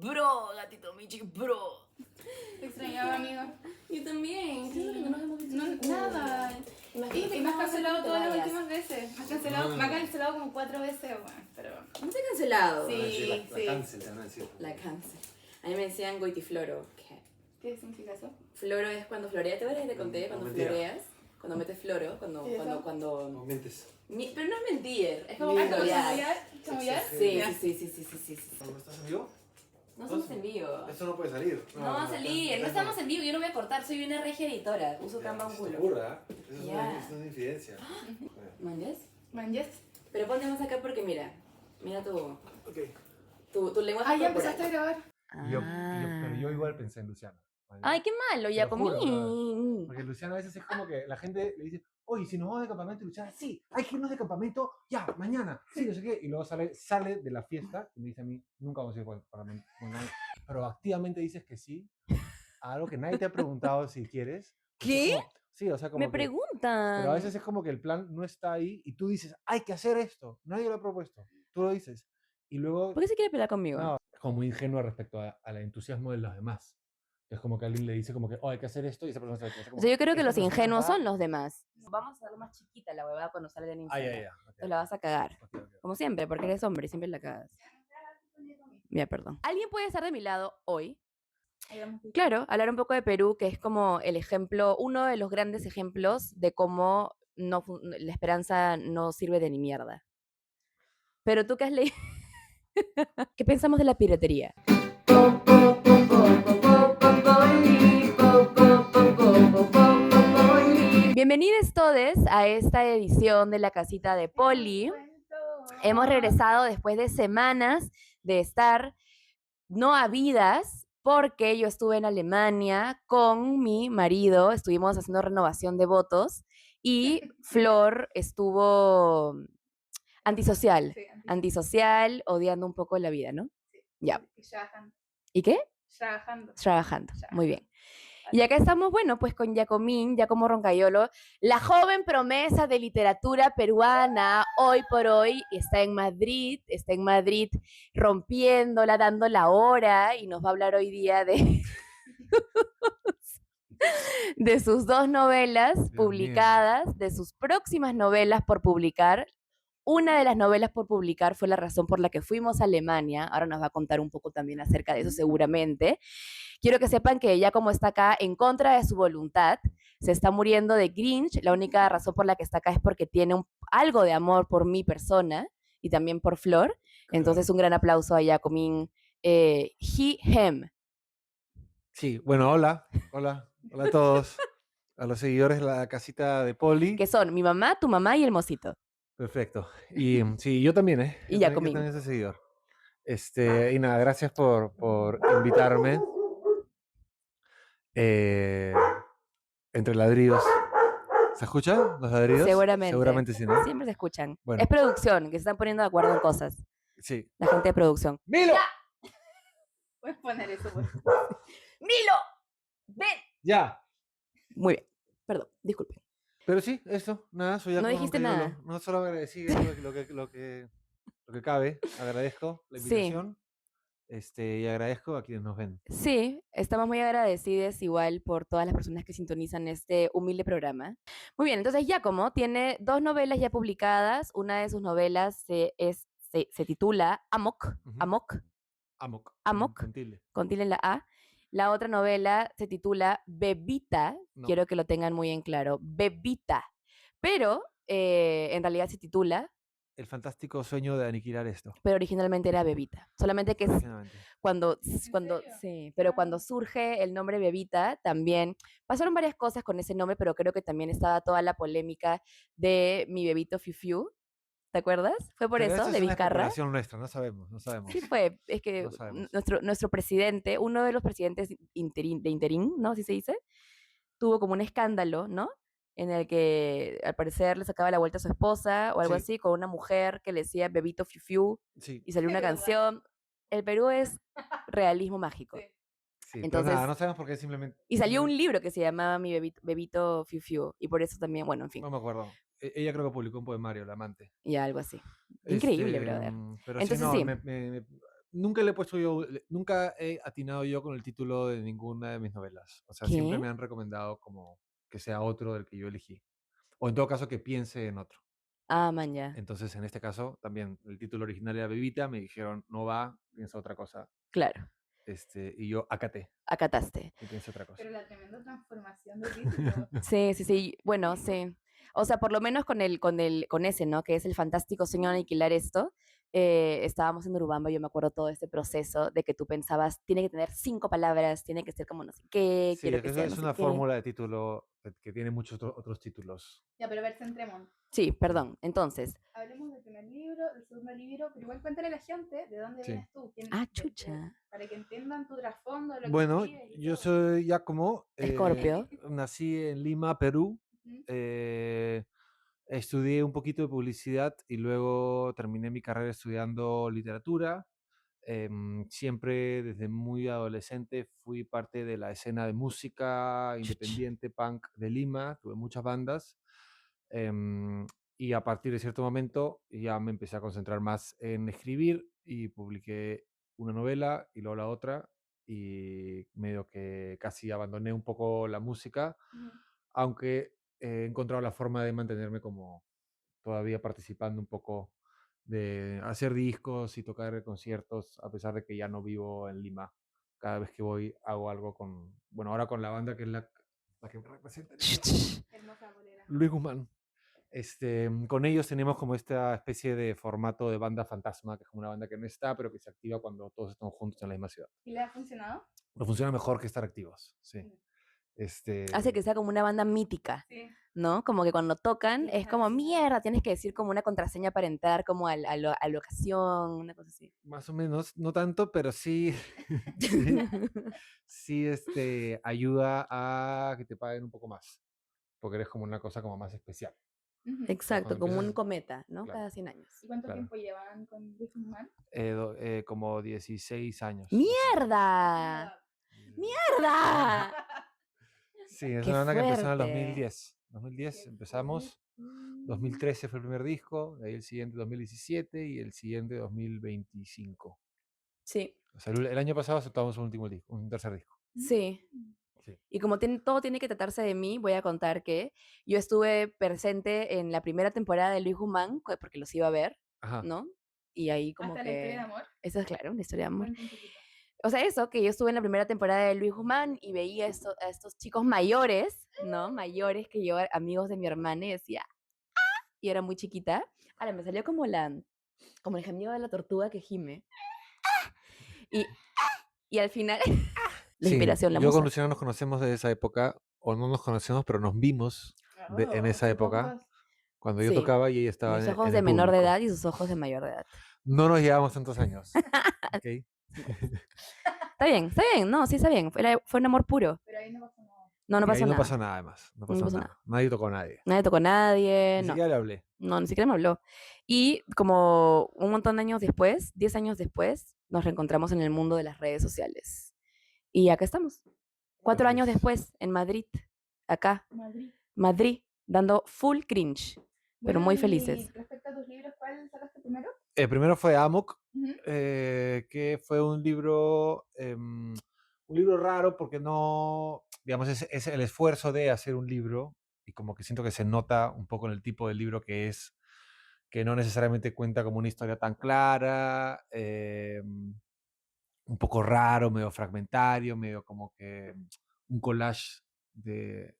bro, gatito Michi, bro. Te extrañaba, amigo. Yo también. Sí. Que no nos hemos visto. Nada. Imagínate Y que me has no vamos a cancelado hacer que todas te las vayas. últimas veces. Me ha cancelado como 4 veces, bueno, pero... No te he cancelado. Sí. La cancel, te van a decir. La cancel. A mí me decían goitifloro. ¿Qué? ¿Qué significa eso? Floro es cuando florea. ¿Te acuerdas que te conté? No, Cuando mentira. floreas. Cuando metes floro. Cuando... ¿Qué es eso? No mientes. Pero no es mentir. Es como ¿Ah, como florear. chamullar? ¿Chamullar? Sí, Ya. sí. ¿No estás en vivo? No somos en vivo. Esto no puede salir. No va a salir, no estamos en vivo, yo no voy a cortar, soy una regia editora, uso Canva un culo. Burda, eso es Ya. una infidencia. ¿Manjas? Man, yes. Pero ponte más acá porque mira tu Ok. tu lenguaje Ah, ya corporal. empezaste a grabar. Pero yo igual pensé en Luciano. Ay, qué malo, Te ya lo juro, comí. Porque Luciano a veces es como que la gente le dice, oye, si nos vamos de campamento, y Luciano, sí, hay que irnos de campamento ya, mañana, sí, no sé qué. Y luego sale de la fiesta y me dice a mí, nunca vamos a ir para proactivamente dices que sí a algo que nadie te ha preguntado si quieres. ¿Qué? Es como- sí, o sea, como Me que... preguntan. Pero a veces es como que el plan no está ahí y tú dices, hay que hacer esto. Nadie lo ha propuesto. Tú lo dices. Y luego, ¿Por qué se quiere pelear conmigo? no, es como muy ingenuo respecto al entusiasmo de los demás. Es como que alguien le dice como que, oh, hay que hacer esto y esa persona se queda O como, sea, yo creo que "Esta los persona ingenuos va". son los demás. Vamos a hacerlo más chiquita la huevada cuando sale en Ah, Instagram. ya. Ok, Entonces la vas a cagar. ok. Como siempre, porque eres hombre y siempre la cagas. Ya, perdón. ¿Alguien puede estar de mi lado hoy? Claro, hablar un poco de Perú, que es como el ejemplo, uno de los grandes ejemplos de cómo la esperanza no sirve de ni mierda. Pero tú qué has leído. ¿Qué pensamos de la piratería? Bienvenidos todos a esta edición de la casita de Poli. Hemos regresado después de semanas de estar no habidas, porque yo estuve en Alemania con mi marido, estuvimos haciendo renovación de votos y Flor estuvo antisocial, Sí, antisocial, odiando un poco la vida, ¿no? Ya. Trabajando. ¿Y qué? Trabajando. Trabajando, muy bien. Y acá estamos, bueno, pues con Giacomín, Giacomo Roncaiolo, la joven promesa de literatura peruana, hoy por hoy está en Madrid rompiéndola, dando la hora, y nos va a hablar hoy día de sus 2 novelas Dios publicadas, de sus próximas novelas por publicar. Una de las novelas por publicar fue la razón por la que fuimos a Alemania. Ahora nos va a contar un poco también acerca de eso seguramente. Quiero que sepan que ella, como está acá en contra de su voluntad, se está muriendo de Grinch. La única razón por la que está acá es porque tiene algo de amor por mi persona y también por Flor. Entonces, un gran aplauso a Jacomín. He, him. Sí, bueno, hola a todos, a los seguidores de la casita de Poli. Que son mi mamá, tu mamá y el mocito. Perfecto. Y sí, yo también, ¿eh? Y Yo Jacomín. también soy seguidor. Y nada, gracias por invitarme. Entre ladridos. ¿Se escuchan los ladridos? Seguramente. Seguramente sí, ¿no? Siempre se escuchan. Bueno. Es producción, que se están poniendo de acuerdo en cosas. Sí. La gente de producción. ¡Milo! Puedes poner eso, pues. ¡Milo! ¡Ven! Ya. Muy bien. Perdón, disculpen. Pero sí, eso, nada, soy No Giacomo dijiste Roncaiolo. nada. No solo agradecí lo que cabe, agradezco la Sí. invitación. Y agradezco a quienes nos ven. Sí, estamos muy agradecidas igual por todas las personas que sintonizan este humilde programa. Muy bien, entonces Giacomo tiene 2 novelas ya publicadas. Una de sus novelas se titula Amok, Ujú. Amok, Amok. Con tilde. con tilde en la A. La otra novela se titula Bebita, No. quiero que lo tengan muy en claro, Bebita. Pero en realidad se titula, El fantástico sueño de aniquilar esto. pero originalmente era Bebita. Solamente que Originalmente. cuando serio? sí, pero Ah. cuando surge el nombre Bebita, también pasaron varias cosas con ese nombre, pero creo que también estaba toda la polémica de mi bebito Fiu Fiu. ¿Te acuerdas? Fue por Pero eso, esto de es una Vizcarra. especulación nuestra, no sabemos. Sí fue, es que No sabemos. nuestro presidente, uno de los presidentes de interín, ¿no? Así se dice, tuvo como un escándalo, ¿no? En el que al parecer le sacaba la vuelta a su esposa o algo Sí. así, con una mujer que le decía bebito Fiu Fiu, Sí, y salió una ¿Verdad? canción. El Perú es realismo mágico. Sí. sí. Entonces- Pero nada, no sabemos por qué simplemente. Y salió un libro que se llamaba Mi bebito Fiu Fiu, y por eso también, bueno, en fin, No me acuerdo. Ella creo que publicó un poemario, La amante. y algo así. Increíble, brother. Pero Entonces, sí, sí. no, nunca le he puesto yo, nunca he atinado yo con el título de ninguna de mis novelas. O sea, siempre ¿Qué? me han recomendado como que sea otro del que yo elegí. O en todo caso que piense en otro. Ah, man, ya. Entonces, en este caso, también el título original era Bebita, me dijeron, no va, piensa otra cosa. Claro, Y yo acaté acataste. y piensa otra cosa. Pero la tremenda transformación de título. Sí, sí, sí. Bueno, sí. O sea, por lo menos con ese, ¿no? Que es el fantástico sueño de aniquilar esto. Estábamos en Urubamba, yo me acuerdo todo este proceso de que tú pensabas, tiene que tener 5 palabras, tiene que ser como no sé qué, Sí, quiero es que que eso sea no es sé una qué. fórmula de título que tiene muchos otros títulos. Ya, pero a ver, centrémonos. Sí, perdón. Entonces, Hablemos del primer libro, del segundo libro, pero igual cuéntale a la gente de dónde Sí. vienes tú. chucha. Para que entiendan tu trasfondo, lo que Bueno, escribes y yo todo. soy Giacomo. Escorpio. Nací en Lima, Perú. Ujú. Estudié un poquito de publicidad y luego terminé mi carrera estudiando literatura. Siempre desde muy adolescente fui parte de la escena de música independiente punk de Lima, tuve muchas bandas. Y a partir de cierto momento ya me empecé a concentrar más en escribir y publiqué una novela y luego la otra, y medio que casi abandoné un poco la música, Ujú. aunque he encontrado la forma de mantenerme como todavía participando un poco, de hacer discos y tocar conciertos, a pesar de que ya no vivo en Lima. Cada vez que voy hago algo con, bueno, ahora con la banda que es la que me representa en este momento, Hermosa bolera. Luis Guzmán. Con ellos tenemos como esta especie de formato de banda fantasma, que es como una banda que no está, pero que se activa cuando todos estamos juntos en la misma ciudad. ¿Y le ha funcionado? Pero funciona mejor que estar activos, sí. Sí. Hace que sea como una banda mítica, Sí. ¿no? Como que cuando tocan es como, Claro. mierda, tienes que decir como una contraseña para entrar como a la ocasión, una cosa así. Más o menos, no tanto, pero sí, sí, sí, ayuda a que te paguen un poco más, porque eres como una cosa como más especial. Ujú. Exacto, cuando como un empiezas- cometa, ¿no? Claro. Cada 100 años. ¿Y cuánto Claro. tiempo llevan con Luis Guzmán? Como 16 años. ¡Mierda! ¡Mierda! Sí, es ¡Qué una banda que empezó en el fuerte! 2010. 2010 Qué empezamos, 2013 fue el primer disco, de ahí el siguiente 2017 y el siguiente 2025. Sí, O sea, el año pasado aceptamos un último disco, un tercer disco. sí. Sí. Y como todo tiene que tratarse de mí, voy a contar que yo estuve presente en la primera temporada de Luis Guzmán, porque los iba a ver, Ajá. ¿no? Y ahí como Hasta que... la historia de amor. Eso es claro, una historia de amor. Cuenta un poquito. O sea, eso, que yo estuve en la primera temporada de Luis Guzmán y veía a estos chicos mayores, ¿no? Mayores que yo, amigos de mi hermana, y decía, ¡ah! Y era muy chiquita. Ahora me salió como el gemido de la tortuga que gime. ¡Ah! Y al final, la Sí, inspiración, la yo con musa. Luciano nos conocemos de esa época, o no nos conocemos, pero nos vimos en esa época, cuando yo Sí, tocaba y ella estaba mis ojos en de el menor de público. edad y sus ojos de mayor de edad. No nos llevamos tantos años. ¿Ok? Está bien, no, sí está bien. Fue un amor puro. Pero ahí no pasó nada. No, no Y ahí pasó no nada. pasó nada más. No No pasó pasó nada. nada. Nadie tocó a nadie. Nadie tocó a nadie, Ni no. siquiera le hablé. No, ni siquiera me habló. Y como un montón de años después, 10 años después, nos reencontramos en el mundo de las redes sociales. Y acá estamos. 4 años Así es. después, en Madrid, acá, Madrid. Madrid, dando full cringe, pero muy y felices. respecto a tus libros, ¿cuál sacaste primero? El primero fue Amok, Ujú. que fue un libro raro porque no, digamos, es el esfuerzo de hacer un libro, y como que siento que se nota un poco en el tipo de libro que es, que no necesariamente cuenta como una historia tan clara, un poco raro, medio fragmentario, medio como que un collage de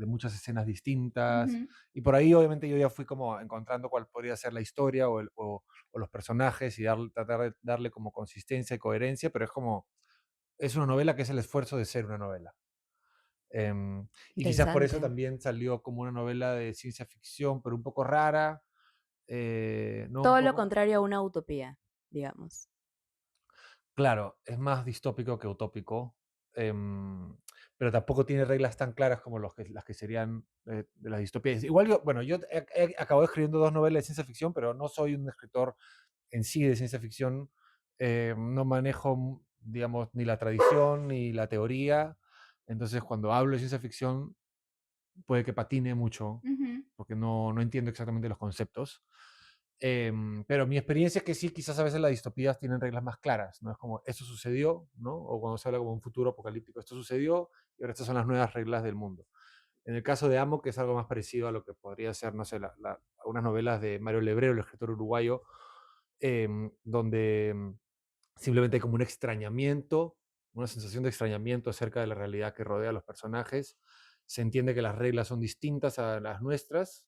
muchas escenas distintas. Ujú. Y por ahí obviamente yo ya fui como encontrando cuál podría ser la historia o los personajes, y tratar de darle como consistencia y coherencia, pero es una novela que es el esfuerzo de ser una novela. Y quizás por eso Interesante. también salió como una novela de ciencia ficción, pero un poco rara. ¿No? Todo lo contrario a una utopía, digamos. Claro, es más distópico que utópico, pero tampoco tiene reglas tan claras como las que serían de las distopías. Igual yo acabo escribiendo 2 novelas de ciencia ficción, pero no soy un escritor en sí de ciencia ficción. No manejo, digamos, ni la tradición ni la teoría. Entonces, cuando hablo de ciencia ficción, puede que patine mucho, Ujú. porque no entiendo exactamente los conceptos. Pero mi experiencia es que sí, quizás a veces las distopías tienen reglas más claras, ¿no? Es como, esto sucedió, ¿no? O cuando se habla como un futuro apocalíptico, esto sucedió y ahora estas son las nuevas reglas del mundo. En el caso de Amo, que es algo más parecido a lo que podría ser, no sé, unas novelas de Mario Lebrero, el escritor uruguayo, donde simplemente hay como un extrañamiento, una sensación de extrañamiento acerca de la realidad que rodea a los personajes. Se entiende que las reglas son distintas a las nuestras.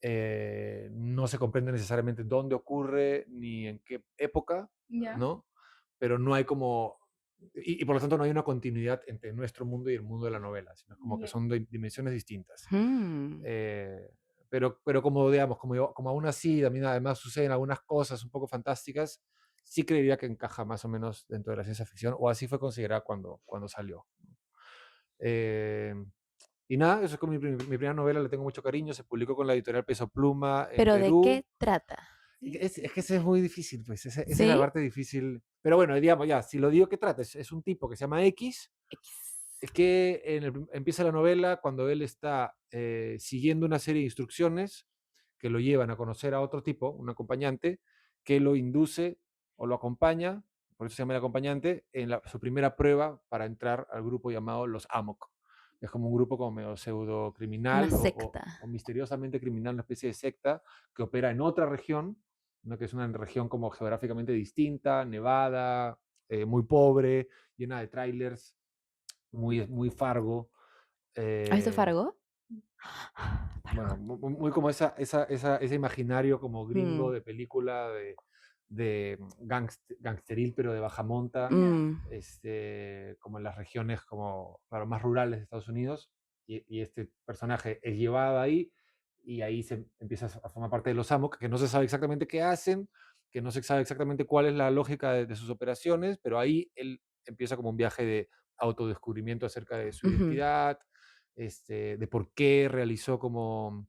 No se comprende necesariamente dónde ocurre ni en qué época, Ya. ¿no? Pero no hay como... Y por lo tanto no hay una continuidad entre nuestro mundo y el mundo de la novela, sino como que Ya. son dimensiones distintas. Mm. Pero como, digamos, como aún así, también además suceden algunas cosas un poco fantásticas, sí creería que encaja más o menos dentro de la ciencia ficción, o así fue considerada cuando salió. Eh, y nada, eso es como mi primera novela, le tengo mucho cariño, se publicó con la editorial Peso Pluma en ¿Pero de Perú. qué trata? Es que ese es muy difícil, pues, esa es la ¿Sí? parte difícil. Pero bueno, digamos, ya, si lo digo, ¿qué trata? Es un tipo que se llama X, es que empieza la novela cuando él está siguiendo una serie de instrucciones que lo llevan a conocer a otro tipo, un acompañante, que lo induce o lo acompaña, por eso se llama el acompañante, en su primera prueba para entrar al grupo llamado los Amok. Es como un grupo como medio pseudo criminal Una secta. o misteriosamente criminal, una especie de secta que opera en otra región, ¿no? Que es una región como geográficamente distinta, nevada, muy pobre, llena de trailers, muy Fargo. ¿Has visto eh, Fargo? bueno, Fargo. muy como ese imaginario como gringo Mm. de película de gangsteril, pero de baja monta, Ya. Mm. como en las regiones como, claro, más rurales de Estados Unidos. Y este personaje es llevado ahí y ahí se empieza a formar parte de los Amok, que no se sabe exactamente qué hacen, que no se sabe exactamente cuál es la lógica de sus operaciones, pero ahí él empieza como un viaje de autodescubrimiento acerca de su Ujú. identidad, de por qué realizó como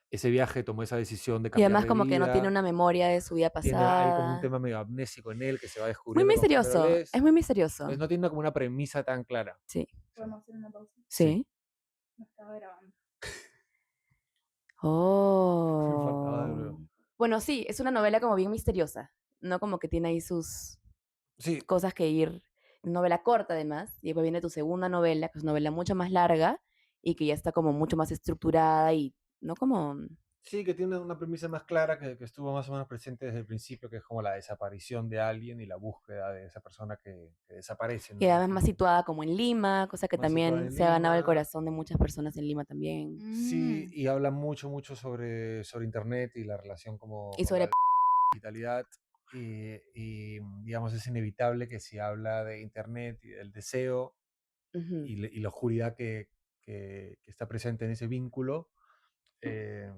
ese viaje, tomó esa decisión de Y cambiar además de como que no tiene vida. una memoria de su vida Hay como un pasada. tema medio amnésico en él que se va Muy descubriendo conforme lo misterioso, es lees. muy Entonces misterioso. no tiene como una premisa tan clara. Sí, Sí. ¿Podemos hacer una pausa? Sí. sí. No estaba grabando. Faltaba de Oh. nuevo. Bueno, sí, es una novela como bien misteriosa, no como que tiene ahí sus Sí, cosas que ir. Novela corta además, y después viene tu segunda novela, que es una novela mucho más larga y que ya está como mucho más estructurada y no como... sí, que tiene una premisa más clara que estuvo más o menos presente desde el principio, que es como la desaparición de alguien y la búsqueda de esa persona que desaparece, Y ¿no? además más situada como en Lima, cosa que Más situada también en se ha ganado el Lima. corazón de muchas personas en Lima también. Sí, y habla mucho sobre Internet y la relación como Y con sobre... la digitalidad. Digamos, es inevitable que si habla de Internet y del deseo Ujú. y la oscuridad que está presente en ese vínculo, eh,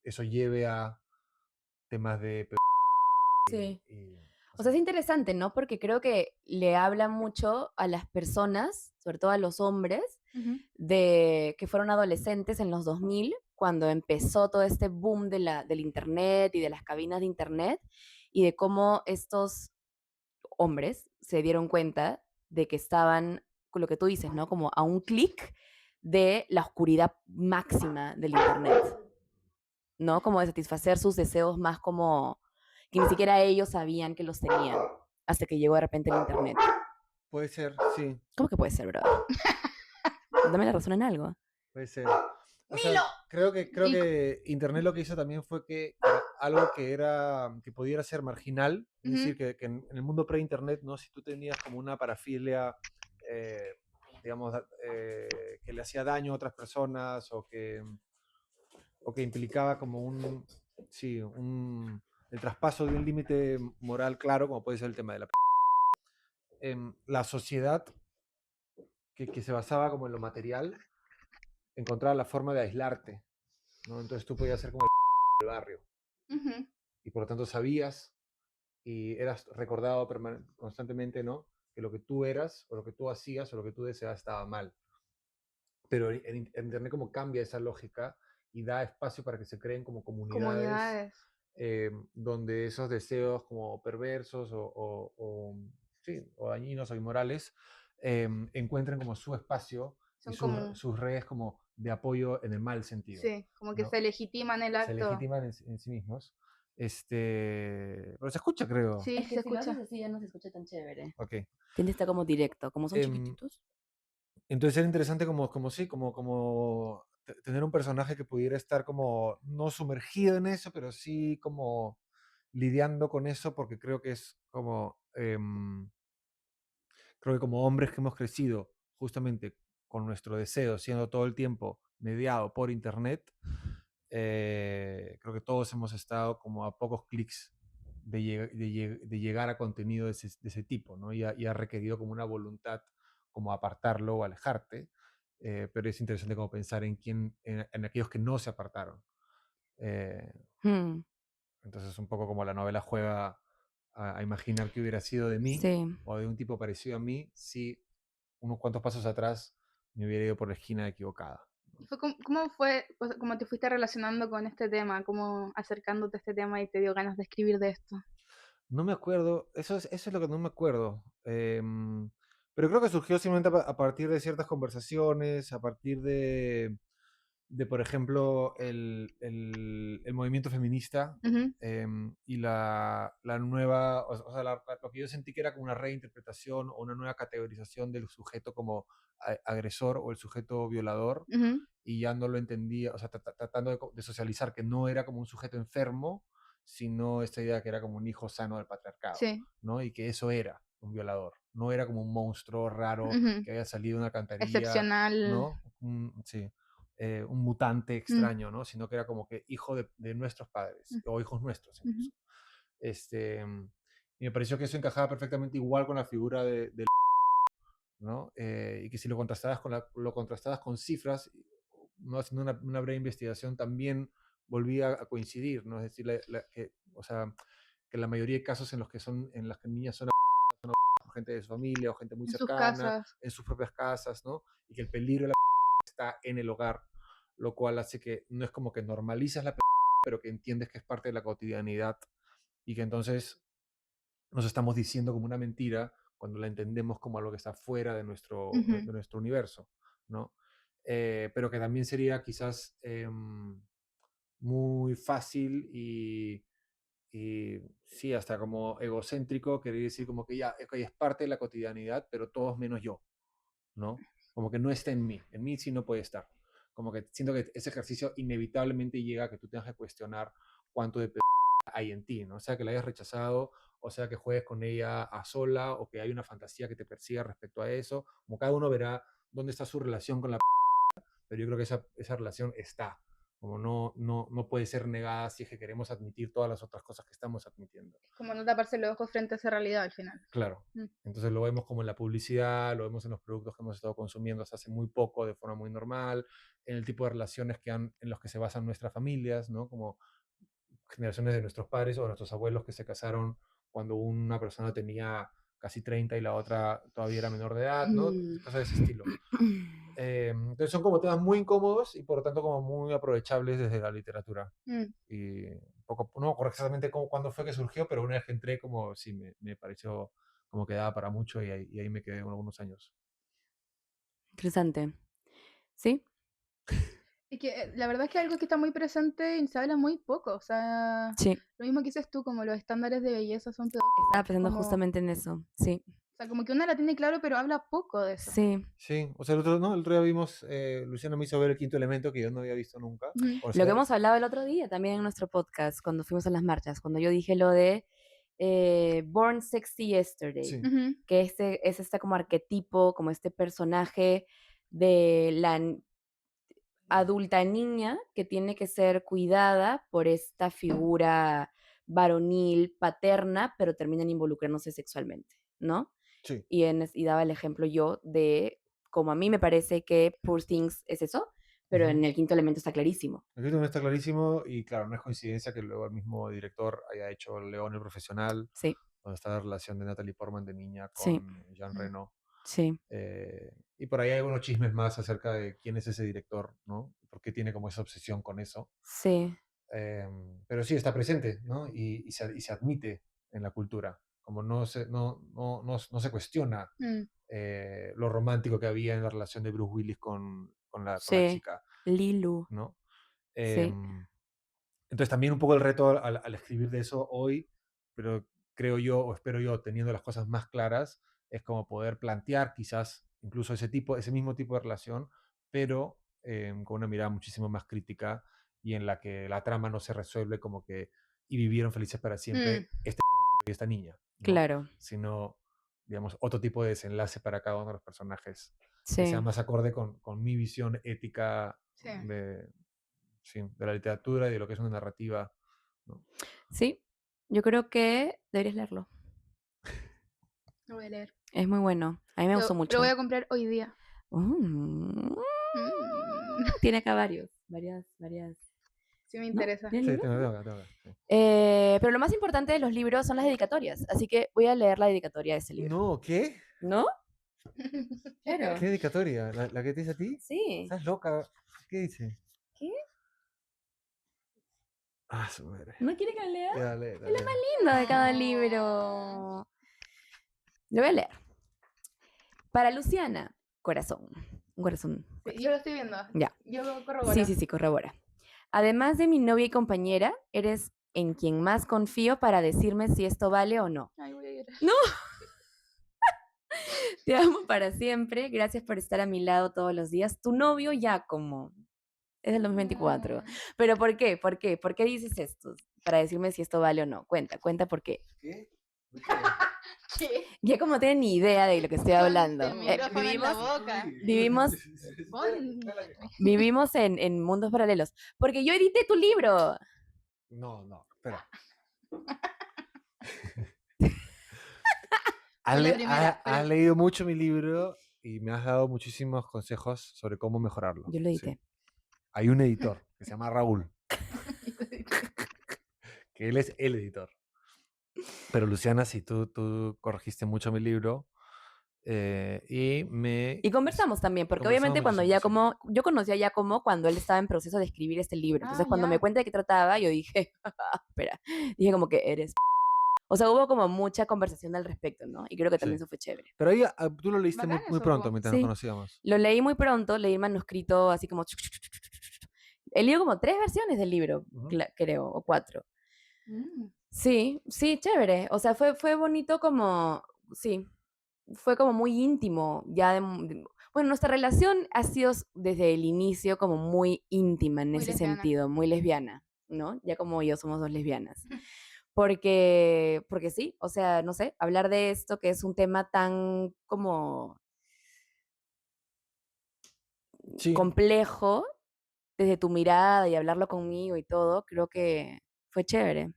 eso lleve a temas de... Sí. o O sea, sea, es interesante, ¿no? Porque creo que le habla mucho a las personas, sobre todo a los hombres, Ujú. de que fueron adolescentes en los 2000, cuando empezó todo este boom del internet y de las cabinas de internet, y de cómo estos hombres se dieron cuenta de que estaban, con lo que tú dices, ¿no? Como a un clic de la oscuridad máxima del internet, ¿no? Como de satisfacer sus deseos más como que ni siquiera ellos sabían que los tenían, hasta que llegó de repente el internet. puede ser, sí, ¿Cómo que puede ser, brother? Dame la razón en algo. puede ser. O sea, creo Y- que Internet lo que hizo también fue que algo que pudiera ser marginal, es Ujú. decir, que en el mundo pre-Internet, ¿no? Si tú tenías como una parafilia, eh, digamos, que le hacía daño a otras personas o que implicaba como sí, el traspaso de un límite moral claro, como puede ser el tema de la sociedad que se basaba como en lo material, encontraba la forma de aislarte, ¿no? Entonces tú podías ser como el barrio Ujú. y por lo tanto sabías y eras recordado constantemente, ¿no? Que lo que tú eras o lo que tú hacías o lo que tú deseabas estaba mal. Pero en Internet como cambia esa lógica y da espacio para que se creen como comunidades Comunidades. donde esos deseos como perversos sí, o dañinos o inmorales encuentren como su espacio y Son como. sus redes como de apoyo en el mal sentido. Sí, como que ¿no? se legitiman el Se acto. legitiman en sí mismos. Pero se escucha, creo. Sí, Es que se si lo haces escucha. así ya no se escucha tan chévere. Ok. Tiende a estar como directo, como son Em, chiquititos. Entonces era interesante como tener un personaje que pudiera estar como no sumergido en eso, pero sí como lidiando con eso, porque creo que es como, creo que como hombres que hemos crecido justamente con nuestro deseo, siendo todo el tiempo mediado por internet, creo que todos hemos estado como a pocos clics de llegar a contenido de ese tipo, ¿no? Y ha requerido como una voluntad como apartarlo o alejarte, pero es interesante como pensar en aquellos que no se apartaron. Eh, Hmm, entonces un poco como la novela juega a imaginar qué hubiera sido de mí sí. o de un tipo parecido a mí si unos cuantos pasos atrás me hubiera ido por la esquina equivocada. ¿Y cómo fue, o sea, cómo te fuiste relacionando con este tema? ¿Cómo acercándote a este tema y te dio ganas de escribir de esto? No me acuerdo, eso es lo que no me acuerdo. Pero creo que surgió simplemente a partir de ciertas conversaciones, a partir de por ejemplo, el movimiento feminista Ujú, y la nueva, o sea, lo que yo sentí que era como una reinterpretación o una nueva categorización del sujeto como agresor o el sujeto violador, ujú, y ya no lo entendía, o sea, tratando de socializar que no era como un sujeto enfermo, sino esta idea que era como un hijo sano del patriarcado, sí, ¿no? Y que eso era un violador, no era como un monstruo raro ujú, que había salido de una alcantarilla, excepcional. ¿no? Sí, un mutante Mm, extraño, ¿no? Sino que era como que hijo de nuestros padres, mm, o hijos nuestros ujú. incluso. Y me pareció que eso encajaba perfectamente igual con la figura de ¿no? Y que si lo contrastabas con cifras, ¿no? Haciendo una breve investigación, también volvía a coincidir, ¿no? Es decir, o sea, que la mayoría de casos en los que niñas son abusadas por gente de su familia o gente muy En sus cercana, casas. en sus propias casas, ¿no? Y que el peligro de la está en el hogar, lo cual hace que no es como que normalizas pero que entiendes que es parte de la cotidianidad y que entonces nos estamos diciendo como una mentira cuando la entendemos como algo que está fuera Ujú, de nuestro universo, ¿no? Pero que también sería quizás muy fácil y sí, hasta como egocéntrico, querer decir como que ya, ok, es parte de la cotidianidad, pero todos menos yo, ¿no? Como que no está en mí sí no puede estar. Como que siento que ese ejercicio inevitablemente llega a que tú tengas que cuestionar cuánto de hay en ti, ¿no? O sea, que la hayas rechazado, o sea, que juegues con ella a sola, o que hay una fantasía que te persiga respecto a eso, como cada uno verá dónde está su relación con la pero yo creo que esa relación está, como no puede ser negada si es que queremos admitir todas las otras cosas que estamos admitiendo. como no taparse los ojos frente a esa realidad al final. Claro. Mm, Entonces lo vemos como en la publicidad, lo vemos en los productos que hemos estado consumiendo hasta hace muy poco, de forma muy normal, en el tipo de relaciones en los que se basan nuestras familias, ¿no? Como generaciones de nuestros padres o nuestros abuelos que se casaron cuando una persona tenía casi 30 y la otra todavía era menor de edad, ¿no? Mm. Cosas de ese estilo. Entonces son como temas muy incómodos y por lo tanto como muy aprovechables desde la literatura. mm. Y poco, no recuerdo exactamente cuándo fue que surgió, pero una vez que entré como sí, me pareció como que daba para mucho y ahí me quedé algunos años. Interesante. ¿Sí? Y que la verdad es que algo que está muy presente y se habla muy poco. O sea, Sí. lo mismo que dices tú, como los estándares de belleza son pedófilos. Estaba pensando Como, o justamente en eso. Sí. sea, como que una la tiene claro, pero habla poco de eso. Sí. Sí, o sea, el otro día vimos, Luciana me hizo ver El Quinto Elemento que yo no había visto nunca. Ujú, O Lo que sea, hemos hablado el otro día también en nuestro podcast, cuando fuimos a las marchas, cuando yo dije lo de Born Sexy Yesterday, sí. ujú, que es este como arquetipo, como este personaje de la adulta niña que tiene que ser cuidada por esta figura varonil, paterna, pero terminan involucrándose sexualmente, ¿no? Sí, Y daba el ejemplo yo de como a mí me parece que Poor Things es eso, pero ujú. en el quinto elemento está clarísimo. El título no está clarísimo y claro, no es coincidencia que luego el mismo director haya hecho León el Profesional, Sí, donde está la relación de Natalie Portman de niña sí, con Jean Reno. sí, Y por ahí hay algunos chismes más acerca de quién es ese director, ¿no? ¿Por qué tiene como esa obsesión con eso? sí, Pero sí, está presente, ¿no? Y se admite en la cultura, como no se cuestiona mm, lo romántico que había en la relación de Bruce Willis con la sí. chica. Lilu. ¿no? Sí. Entonces también un poco el reto al escribir de eso hoy, pero creo yo, o espero yo, teniendo las cosas más claras, es como poder plantear quizás incluso ese mismo tipo de relación, pero con una mirada muchísimo más crítica y en la que la trama no se resuelve como que y vivieron felices para siempre este pedófilo y esta niña, ¿no? Claro. Sino, digamos, otro tipo de desenlace para cada uno de los personajes que Sí. sea más acorde con mi visión ética Sí. de la literatura y de lo que es una narrativa, ¿no? Sí. Yo creo que deberías leerlo. Lo voy a leer. Es muy bueno. A mí me gustó mucho. Lo voy a comprar hoy día. Mm. Mm. Tiene acá varias. Sí me ¿No? interesa. ¿Tiene Sí, libros? tengo que, sí. Pero lo más importante de los libros son las dedicatorias, así que voy a leer la dedicatoria de ese libro. No, ¿qué? ¿No? Claro. ¿Qué dedicatoria? ¿La que te dice a ti? Sí. ¿Estás loca? ¿Qué dice? ¿Qué? Ah, su madre. ¿No quiere que la lea? Ya, lee, Es la más linda de cada libro. Lo voy a leer. Para Luciana, corazón. Un corazón. Sí, yo lo estoy viendo. Ya. Yo corroboro. Sí, corrobora. Además de mi novia y compañera, eres en quien más confío para decirme si esto vale o no. Ay, voy a llorar. No. Te amo para siempre. Gracias por estar a mi lado todos los días. Tu novio Giacomo. Es del 2024. ¿Pero por qué? ¿Por qué? ¿Por qué dices esto? Para decirme si esto vale o no. Cuenta por qué. ¿Qué? ¿Qué? Giacomo no tiene ni idea de lo que estoy hablando. El micrófono en la boca. Pon- Vivimos en mundos paralelos. Porque yo edité tu libro. No, espera. Fue la primera, Has pero- leído mucho mi libro y me has dado muchísimos consejos sobre cómo mejorarlo. Yo lo edité. Sí. Hay un editor que se llama Raúl, que él es el editor. Pero Luciana, sí, tú corregiste mucho mi libro Y conversamos también, porque Conversamos obviamente cuando muchísimo, sí. yo conocí a Giacomo cuando él estaba en proceso de escribir este libro. Entonces, Ah, cuando me ya. cuenta de qué trataba, yo dije, espera, dije como que eres. O sea, hubo como mucha conversación al respecto, ¿no? Y creo que también Sí. eso fue chévere. Pero ahí tú lo leíste muy, Bacán muy eso, pronto po. mientras Sí. nos conocíamos. Lo leí muy pronto, leí el manuscrito así como... He leído como 3 versiones del libro, Ujú. creo, o 4. Mm. Sí, chévere. O sea, fue bonito como... Sí, fue como muy íntimo. Bueno, nuestra relación ha sido desde el inicio como muy íntima en Muy ese lesbiana. sentido, muy lesbiana, ¿no? Ya como yo somos 2 lesbianas. Porque sí, o sea, no sé, hablar de esto que es un tema tan como Sí. complejo desde tu mirada y hablarlo conmigo y todo, creo que fue chévere.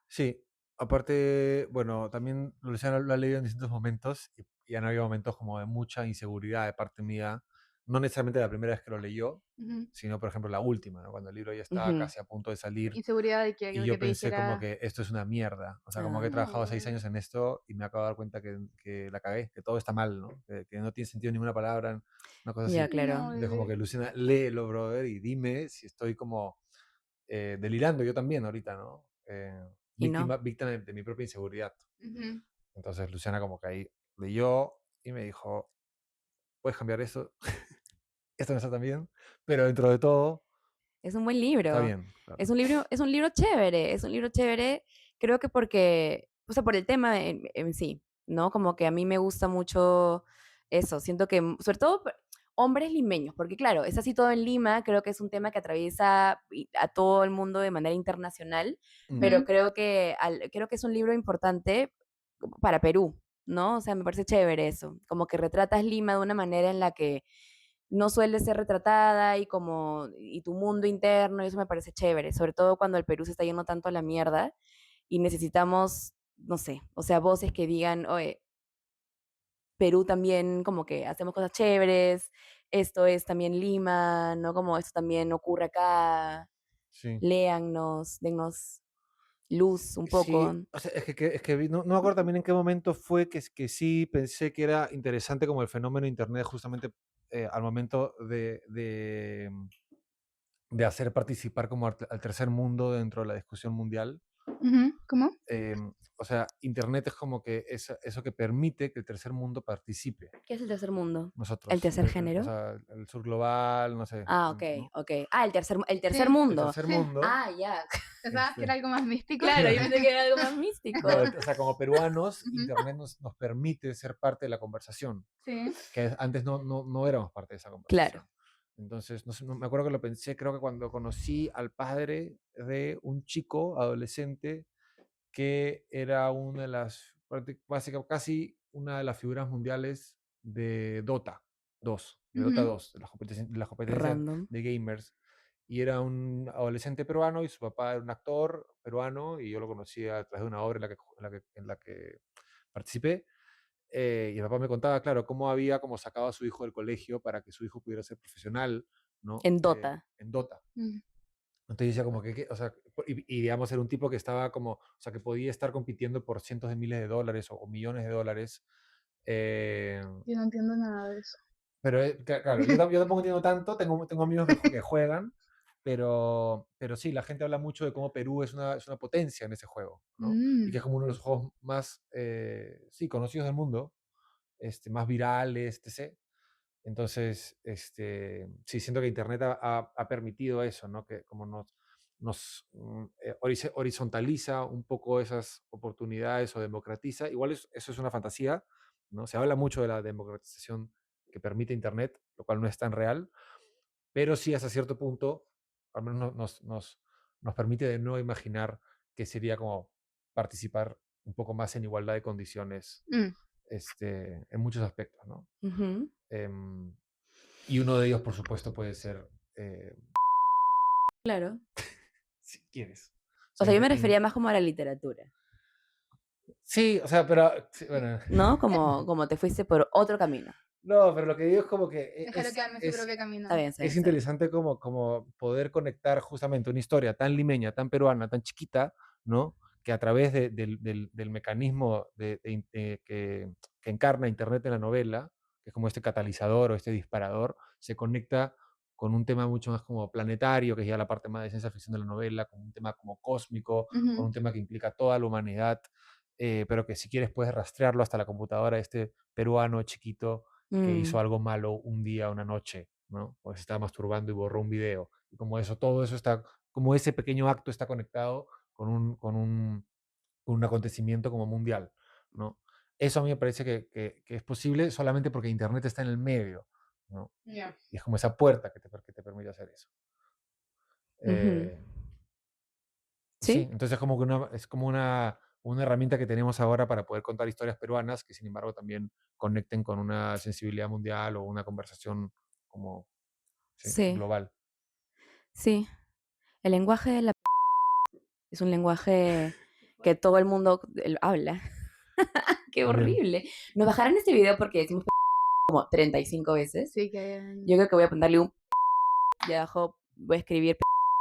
Sí, aparte, bueno, también Luciana lo ha leído en distintos momentos y han habido momentos como de mucha inseguridad de parte mía, no necesariamente la primera vez que lo leyó, Ujú. sino por ejemplo la última, ¿no? Cuando el libro ya estaba Ujú. casi a punto de salir Inseguridad de y de yo que te pensé como dijera. que esto es una mierda, o sea, como que he Ah. trabajado 6 años en esto y me acabo de dar cuenta que la cagué, que todo está mal, ¿no? Que no tiene sentido ninguna palabra, una cosa Ya, así. claro. No, Entonces como que bebé. Luciana, léelo, brother, y dime si estoy como delirando yo también ahorita, ¿no? Y no. Víctima de mi propia inseguridad. Ujú. Entonces Luciana como que ahí leyó y me dijo, puedes cambiar eso, esto no está tan bien, pero dentro de todo Es un buen está libro. bien. Claro. Es un libro chévere, es un libro chévere, creo que porque, o sea, por el tema en sí, ¿no? Como que a mí me gusta mucho eso, siento que, sobre todo hombres limeños, porque claro, es así todo en Lima, creo que es un tema que atraviesa a todo el mundo de manera internacional, pero Ujú. creo que es un libro importante para Perú, ¿no? O sea, me parece chévere eso, como que retratas Lima de una manera en la que no suele ser retratada y tu mundo interno, y eso me parece chévere, sobre todo cuando el Perú se está yendo tanto a la mierda y necesitamos, no sé, o sea, voces que digan, oye, Perú también como que hacemos cosas chéveres, esto es también Lima, ¿no? Como esto también ocurre acá, Sí. léannos, dennos luz un poco. Sí, o sea, no me acuerdo también en qué momento fue que sí pensé que era interesante como el fenómeno Internet justamente al momento de hacer participar como al tercer mundo dentro de la discusión mundial. ¿Cómo? O sea, Internet es como que eso que permite que el tercer mundo participe. ¿Qué es el tercer mundo? Nosotros. ¿El tercer O género? sea, el sur global, no sé. Ah, ok, ¿no? ok. Ah, el tercer Sí. El mundo. tercer Sí. mundo. Ah, ya. ¿Pensabas que era algo más místico? Claro, yo pensé que era algo más místico. No, o sea, como peruanos, Ujú. Internet nos permite ser parte de la conversación, Sí. que antes no éramos parte de esa Claro. conversación. Entonces, no sé, me acuerdo que lo pensé, creo que cuando conocí al padre de un chico adolescente que era una de las, básicamente casi una de las figuras mundiales de Dota 2, de Dota Ujú. 2, de las competencias Random. de gamers. Y era un adolescente peruano y su papá era un actor peruano y yo lo conocía a través de una obra en la que participé. Y el papá me contaba, claro, cómo había como sacado a su hijo del colegio para que su hijo pudiera ser profesional, ¿no? En Dota. En Dota. Mm. Entonces decía como o sea, y digamos era un tipo que estaba como, o sea, que podía estar compitiendo por cientos de miles de dólares o millones de dólares. eh, Yo no entiendo nada de eso. pero claro, yo tampoco entiendo tanto, tengo amigos que juegan, pero sí, la gente habla mucho de cómo Perú es una potencia en ese juego, ¿no? Y que Mm. es como uno de los juegos más, sí, conocidos del mundo, más virales, etc. Entonces, sí, siento que Internet ha permitido eso, ¿no? Que como horizontaliza un poco esas oportunidades o democratiza. Igual eso es una fantasía, ¿no? Se habla mucho de la democratización que permite Internet, lo cual no es tan real, pero sí hasta cierto punto, al menos nos permite de nuevo imaginar que sería como participar un poco más en igualdad de condiciones Mm. en muchos aspectos, ¿no? Ujú. Em, y uno de ellos, por supuesto, puede ser, Claro. si quieres. O sea, yo me refería más como a la literatura, Sí, o sea, pero, sí, bueno, ¿no? Como te fuiste por otro camino. no, pero lo que digo es como que Déjalo quedarme en su propio camino. Está bien, está bien, es está bien. interesante como poder conectar justamente una historia tan limeña, tan peruana, tan chiquita, ¿no? Que a través del mecanismo que encarna Internet en la novela, que es como este catalizador o este disparador, se conecta con un tema mucho más como planetario, que es ya la parte más de ciencia ficción de la novela, con un tema como cósmico, con un Ujú. tema que implica toda la humanidad, pero que si quieres puedes rastrearlo hasta la computadora de este peruano chiquito que hizo Mm, algo malo un día, una noche, ¿no? O se estaba masturbando y borró un video. Y como eso, todo eso está, como ese pequeño acto está conectado con un acontecimiento como mundial, ¿no? Eso a mí me parece que es posible solamente porque Internet está en el medio, ¿no? Ya. Y es como esa puerta que te permite hacer eso. ujú. Eh, sí, ¿Sí? entonces es como una herramienta que tenemos ahora para poder contar historias peruanas que sin embargo también conecten con una sensibilidad mundial o una conversación como sí, Sí, global. sí. El lenguaje de la es un lenguaje que todo el mundo habla. Qué También. horrible. Nos bajarán este video porque decimos como 35 veces. Sí, que... Yo creo que voy a ponerle un y abajo voy a escribir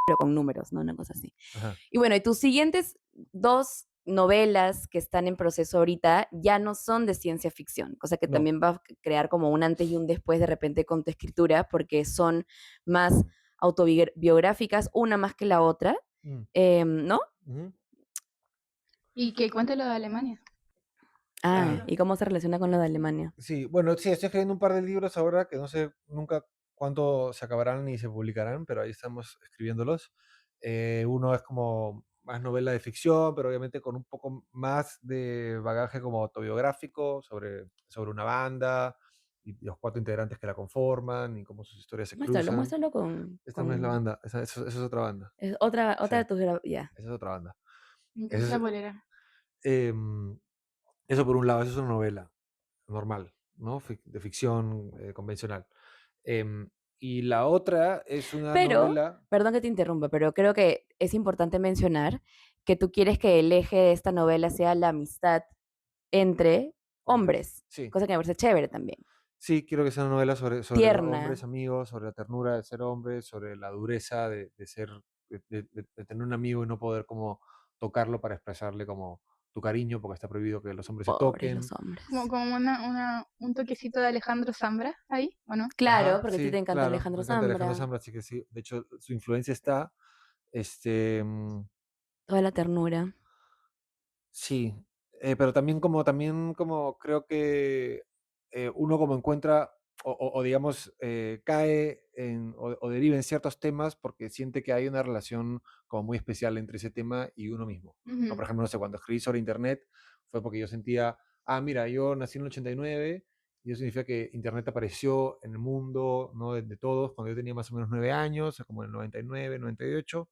pero con números, ¿no? Una cosa así. Ajá. Y bueno, y tus siguientes dos novelas que están en proceso ahorita ya no son de ciencia ficción, cosa que No. también va a crear como un antes y un después de repente con tu escritura, porque son más autobiográficas, una más que la otra, Mm, ¿no? ujú. Y que cuente lo de Alemania. Ah, Ah, ¿y cómo se relaciona con lo de Alemania? sí, bueno, sí, estoy escribiendo un par de libros ahora que no sé nunca cuándo se acabarán ni se publicarán, pero ahí estamos escribiéndolos. Uno es como más novela de ficción, pero obviamente con un poco más de bagaje como autobiográfico sobre una banda y los cuatro integrantes que la conforman y cómo sus historias se Muéstralo, cruzan. muéstralo con, Esta no es la con banda, esa es otra banda. es otra Sí, de tus ya. esa es otra banda. Me encanta Ese la es, polera. em, eso por un lado, eso es una novela normal, ¿no? De ficción convencional. Em, y la otra es una Pero, novela. perdón que te interrumpa, pero creo que es importante mencionar que tú quieres que el eje de esta novela sea la amistad entre Hombres. hombres, Sí, cosa que me parece chévere también. sí, quiero que sea una novela sobre hombres Tierna. amigos, sobre la ternura de ser hombre, sobre la dureza de ser, de tener un amigo y no poder como tocarlo para expresarle como tu cariño, porque está prohibido que los hombres se Pobres toquen. los hombres. Como un toquecito de Alejandro Zambra ahí, ¿o no? Claro, Ajá, porque a ti te sí, encanta claro, Alejandro me encanta Alejandro Zambra. Zambra, así que sí, de hecho su influencia está, este, mm, Toda la ternura. Sí, pero también como creo que uno como encuentra o digamos cae o deriva en ciertos temas porque siente que hay una relación como muy especial entre ese tema y uno mismo, ¿no? Ujú. Por ejemplo, no sé, cuando escribí sobre Internet fue porque yo sentía, mira, yo nací en el 89 y eso significa que Internet apareció en el mundo, ¿no? De todos cuando yo tenía más o menos 9 años, o sea, como en el 99, 98,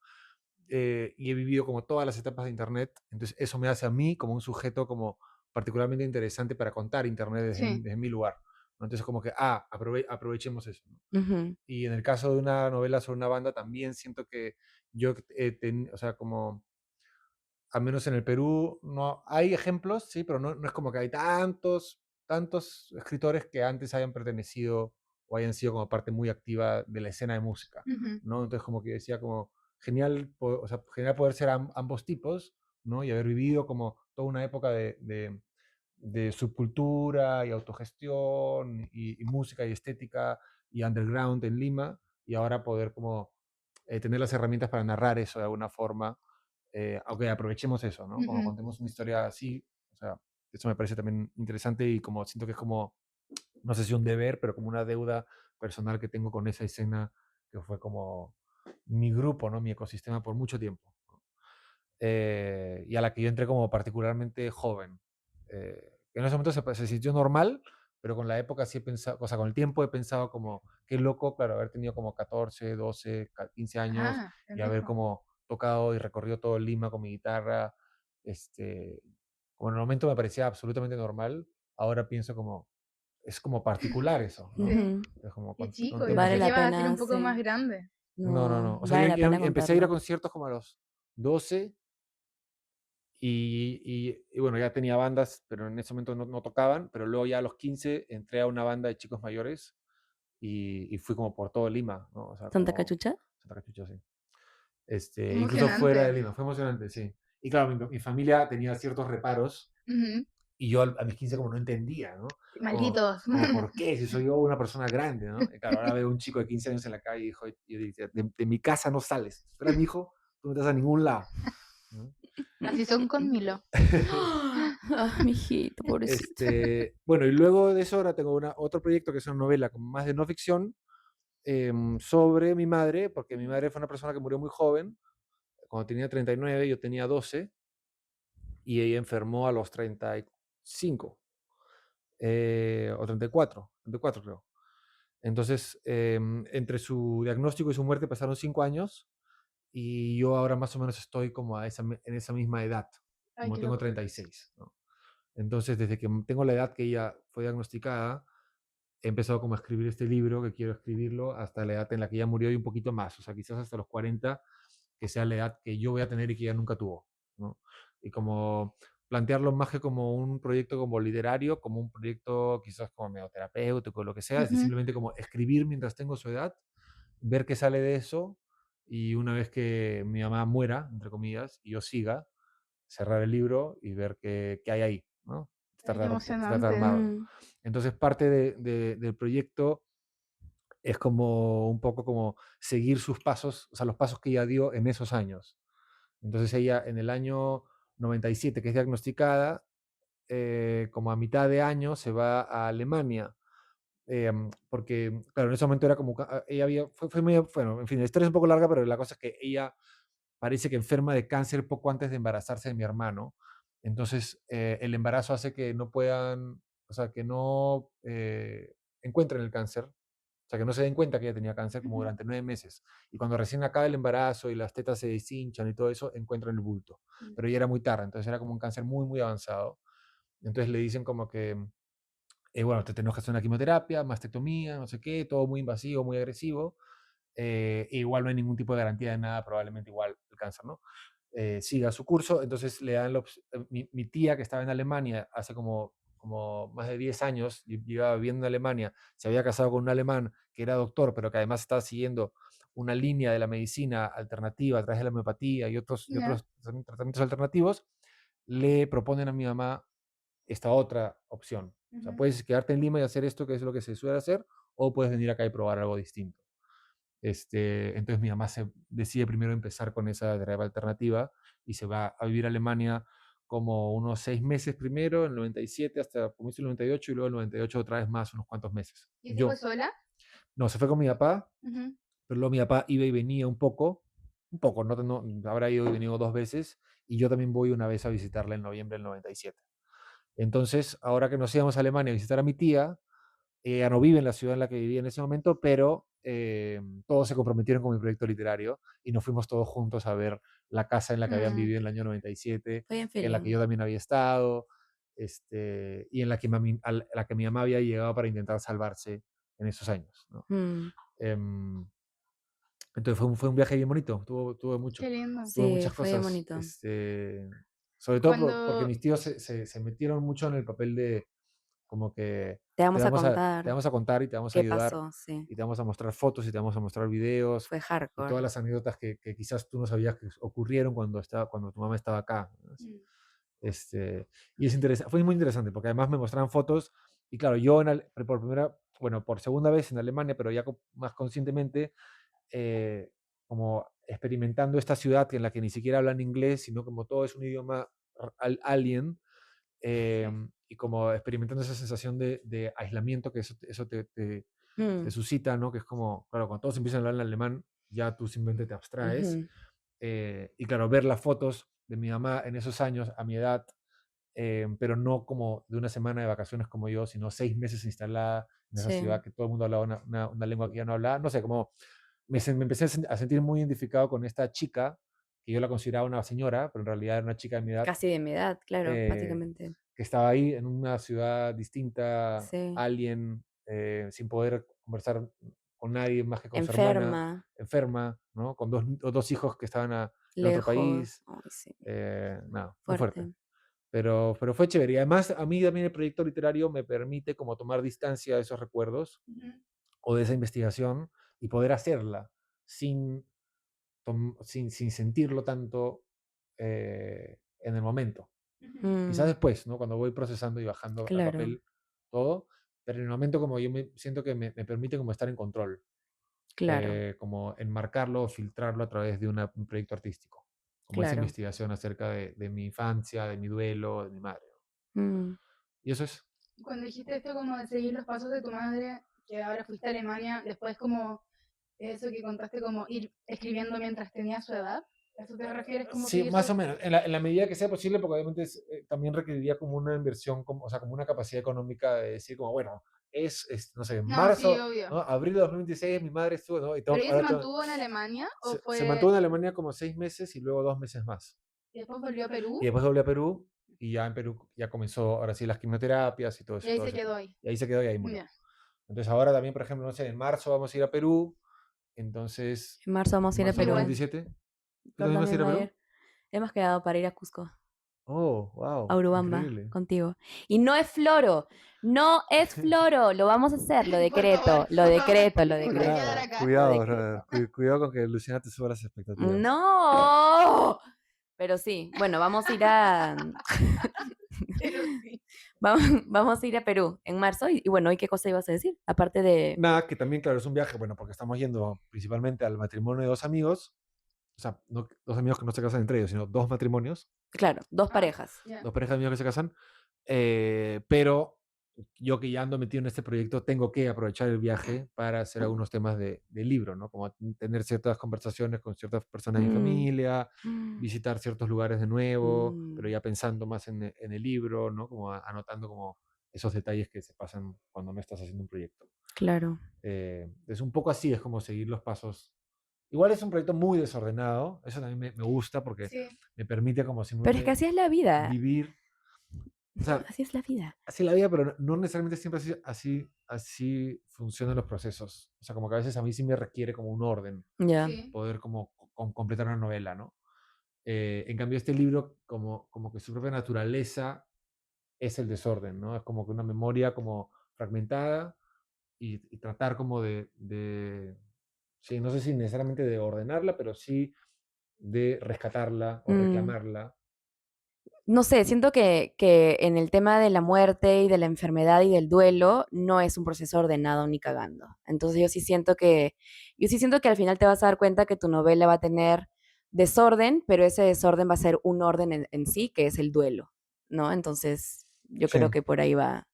y he vivido como todas las etapas de Internet, entonces eso me hace a mí como un sujeto como particularmente interesante para contar Internet Sí. desde mi lugar, ¿no? Entonces como que, aprovechemos eso, ¿no? Ujú. Y en el caso de una novela sobre una banda, también siento que yo, o sea, como, al menos en el Perú, no hay ejemplos, sí, pero no es como que hay tantos escritores que antes hayan pertenecido o hayan sido como parte muy activa de la escena de música, Ujú. ¿no? Entonces como que decía como genial, o sea, genial poder ser ambos tipos, ¿no? Y haber vivido como toda una época de subcultura y autogestión y música y estética y underground en Lima y ahora poder como tener las herramientas para narrar eso de alguna forma, aunque aprovechemos eso, ¿no? Como Ujú. contemos una historia así, o sea, eso me parece también interesante y como siento que es como, no sé si un deber, pero como una deuda personal que tengo con esa escena que fue como mi grupo, ¿no? Mi ecosistema por mucho tiempo. ¿No? Y a la que yo entré como particularmente joven. En ese momento se sintió normal, pero con la época sí he pensado, o sea, con el tiempo he pensado como, qué loco, claro, haber tenido como 14, 12, 15 años Qué y haber loco. como tocado y recorrido todo Lima con mi guitarra. Como en el momento me parecía absolutamente normal, ahora pienso como, es como particular eso, ¿no? Sí. Ujú. Es como, Y chico, yo Vale pensé que la ibas a ser un pena, poco más sí. grande. no, no, No, no. O sea, vale la pena empecé a ir a contarlo. conciertos como a los 12 y bueno, ya tenía bandas, pero en ese momento no tocaban, pero luego ya a los 15 entré a una banda de chicos mayores y fui como por todo Lima, ¿no? O sea, ¿Santa como Cachucha? Santa Cachucha, sí. Qué Incluso fuera de emocionante. Lima, fue emocionante, sí. Y claro, mi familia tenía ciertos reparos Ujú. y yo a mis 15 como no entendía, ¿no? Como, Malditos. como ¿por qué? Si soy yo una persona grande, ¿no? Y claro, ahora veo un chico de 15 años en la calle y dijo, y yo decía, de mi casa no sales. Si fueras mi hijo, tú no te vas a ningún lado, ¿no? Así son con Milo. Ah, mi hijito, pobrecito. Bueno, y luego de eso ahora tengo otro proyecto que es una novela como más de no ficción sobre mi madre, porque mi madre fue una persona que murió muy joven, cuando tenía 39, yo tenía 12, y ella enfermó a los 35, o 34 creo. Entonces, entre su diagnóstico y su muerte pasaron 5 años, y yo ahora más o menos estoy como en esa misma edad, Ay, como qué tengo loco. 36, ¿no? Entonces, desde que tengo la edad que ella fue diagnosticada, he empezado como a escribir este libro, que quiero escribirlo hasta la edad en la que ella murió y un poquito más, o sea, quizás hasta los 40, que sea la edad que yo voy a tener y que ella nunca tuvo, ¿no? Y como plantearlo más que como un proyecto como literario, como un proyecto quizás como medio terapéutico, lo que sea, es Ujú. simplemente como escribir mientras tengo su edad, ver qué sale de eso y una vez que mi mamá muera, entre comillas, y yo siga, cerrar el libro y ver qué hay ahí, ¿no? Ay, qué Tratar de emocionante. armarlo. Ujú. Entonces, parte del proyecto es como un poco como seguir sus pasos, o sea, los pasos que ella dio en esos años. Entonces, ella en el año 97, que es diagnosticada, como a mitad de año se va a Alemania, porque, claro, en ese momento era como, ella había, fue medio, bueno, en fin, la historia es un poco larga, pero la cosa es que ella parece que enferma de cáncer poco antes de embarazarse de mi hermano. Entonces, el embarazo hace que no puedan, o sea, que no encuentren el cáncer, o sea, que no se den cuenta que ella tenía cáncer como Ujú. durante 9 meses. Y cuando recién acaba el embarazo y las tetas se deshinchan y todo eso, encuentran el bulto. Mm. Pero ya era muy tarde, entonces era como un cáncer muy, muy avanzado. Entonces le dicen como que, bueno, te tenemos que hacer una quimioterapia, mastectomía, no sé qué, todo muy invasivo, muy agresivo. Igual no hay ningún tipo de garantía de nada, probablemente igual el cáncer, ¿no? Siga su curso, entonces le dan mi tía que estaba en Alemania hace como más de 10 años, llevaba viviendo en Alemania, se había casado con un alemán que era doctor, pero que además estaba siguiendo una línea de la medicina alternativa a través de la homeopatía y Ya. otros tratamientos alternativos, le proponen a mi mamá esta otra opción. O sea, Ujú. puedes quedarte en Lima y hacer esto, que es lo que se suele hacer, o puedes venir acá y probar algo distinto. Entonces mi mamá se decide primero empezar con esa terapia alternativa y se va a vivir a Alemania como unos 6 meses primero, el 97 hasta comienzo del 98 y luego el 98 otra vez más, unos cuantos meses. ¿Y se fue Yo, sola? no, se fue con mi papá, Ujú. pero luego mi papá iba y venía un poco, no, habrá ido y venido 2 veces, y yo también voy una vez a visitarla en noviembre del 97. Entonces, ahora que nos íbamos a Alemania a visitar a mi tía, ella no vive en la ciudad en la que vivía en ese momento, pero todos se comprometieron con mi proyecto literario y nos fuimos todos juntos a ver la casa en la que habían Mm, vivido en el año 97, fue bien en la que feeling. yo también había estado, y en la que, a la que mi mamá había llegado para intentar salvarse en esos años, ¿no? Mm, Em, entonces fue un viaje bien bonito, tuvo mucho, Qué lindo. tuvo sí, muchas fue bien cosas, bonito. sobre todo porque Cuando... mis tíos se metieron mucho en el papel de como que Te te vamos a te contar vamos a contar y te vamos a qué ayudar pasó, sí. y te vamos a mostrar fotos y te vamos a mostrar videos Fue y todas hardcore. las anécdotas que quizás tú no sabías que ocurrieron cuando tu mamá estaba acá, ¿no? Mm. Y es fue muy interesante porque además me mostraban fotos y claro, yo por bueno, por segunda vez en Alemania, pero ya más conscientemente, eh, como experimentando esta ciudad en la que ni siquiera hablan inglés, sino como todo es un idioma alien, y como experimentando esa sensación de aislamiento que eso te Mm, suscita, ¿no? Que es como, claro, cuando todos empiezan a hablar en alemán, ya tú simplemente te abstraes. ujú, Y claro, ver las fotos de mi mamá en esos años, a mi edad, pero no como de una semana de vacaciones como yo, sino 6 meses instalada en esa sí, ciudad que todo el mundo hablaba una lengua que ya no hablaba. No sé, como me empecé a sentir muy identificado con esta chica, que yo la consideraba una señora, pero en realidad era una chica de mi edad, casi de mi edad, claro, eh, básicamente. que estaba ahí en una ciudad distinta, Sí, alien, sin poder conversar con nadie más que con su hermana, enferma, enferma, ¿no? Con dos hijos que estaban en otro lejos. país. Ay, sí, Nada, muy fuerte. fuerte. Pero fue chévere. Y además, a mí también el proyecto literario me permite como tomar distancia de esos recuerdos Ujú. o de esa investigación y poder hacerla sin, sin sentirlo tanto en el momento. Ujú. Quizás Mm, después, ¿no? Cuando voy procesando y bajando al claro, papel todo, pero en el momento como yo me siento que me permite como estar en control, claro, como enmarcarlo o filtrarlo a través de un proyecto artístico, como esa claro. investigación acerca de mi infancia, de mi duelo, de mi madre, ¿no? Mm, Y eso es. Cuando dijiste esto como de seguir los pasos de tu madre, que ahora fuiste a Alemania, después como eso que contaste como ir escribiendo mientras tenías su edad, ¿a eso te refieres como Sí, seguir más su... o menos, en la medida que sea posible, porque obviamente también requeriría como una inversión, como, o sea, como una capacidad económica de decir, como, bueno, no sé, en No, sí, marzo, obvio. ¿no? Abril de 2026, mi madre estuvo, ¿no? ¿Pero ella se mantuvo en Alemania o Se mantuvo fue... en Alemania como 6 meses y luego 2 meses más. y después volvió a Perú Y después volví a Perú y ya en Perú ya comenzó ahora sí las quimioterapias y y ahí todo se ese quedó tema. ahí? Y ahí se quedó y ahí murió. Ya. Entonces ahora también, por ejemplo, no sé, en marzo vamos a ir a Perú. Entonces, en marzo vamos en a ir a marzo del Perú. Igual. 97. ¿Tú Flor también vas a también ir a va a Perú? ir. Hemos quedado para ir a Cusco, Oh, a wow, Urubamba, increíble. contigo. Y no es floro, no es floro, lo vamos a hacer, Por favor, lo por favor, decreto, lo me quiero decreto, quedar Cuidado, acá. lo cuidado, decreto. brother. Cuidado con que Luciana te suba las expectativas. No, pero sí, bueno, vamos a ir a, Pero sí. vamos a ir a Perú en marzo y bueno, ¿y qué cosa ibas a decir? Aparte de, Nada, que también, claro, es un viaje, bueno, porque estamos yendo principalmente al matrimonio de 2 amigos, o sea, no 2 amigos que no se casan entre ellos, sino 2 matrimonios, claro, dos Ah, parejas. ya. 2 parejas de amigos que se casan, pero yo que ya ando metido en este proyecto, tengo que aprovechar el viaje para hacer algunos temas de libro, ¿no? Como tener ciertas conversaciones con ciertas personas de mi Mm, familia, mm, visitar ciertos lugares de nuevo, pero mm, ya pensando más en el libro, ¿no? Como anotando como esos detalles que se pasan cuando no estás haciendo un proyecto. claro. Es un poco así, es como seguir los pasos. Igual es un proyecto muy desordenado, eso también me gusta porque Sí. me permite como Pero es que simplemente así es la vida, vivir, o sea, así es la vida. así la vida, pero no necesariamente siempre así funcionan los procesos. O sea, como que a veces a mí sí me requiere como un orden, Ya, Sí. poder como completar una novela, ¿no? En cambio, este libro, como que su propia naturaleza es el desorden, ¿no? Es como que una memoria como fragmentada y tratar como sí, no sé si necesariamente de ordenarla, pero sí de rescatarla o mm, reclamarla no sé, siento que en el tema de la muerte y de la enfermedad y del duelo no es un proceso ordenado ni cagando. Entonces yo sí siento que al final te vas a dar cuenta que tu novela va a tener desorden, pero ese desorden va a ser un orden en sí, que es el duelo, ¿no? Entonces yo Sí, creo que por ahí va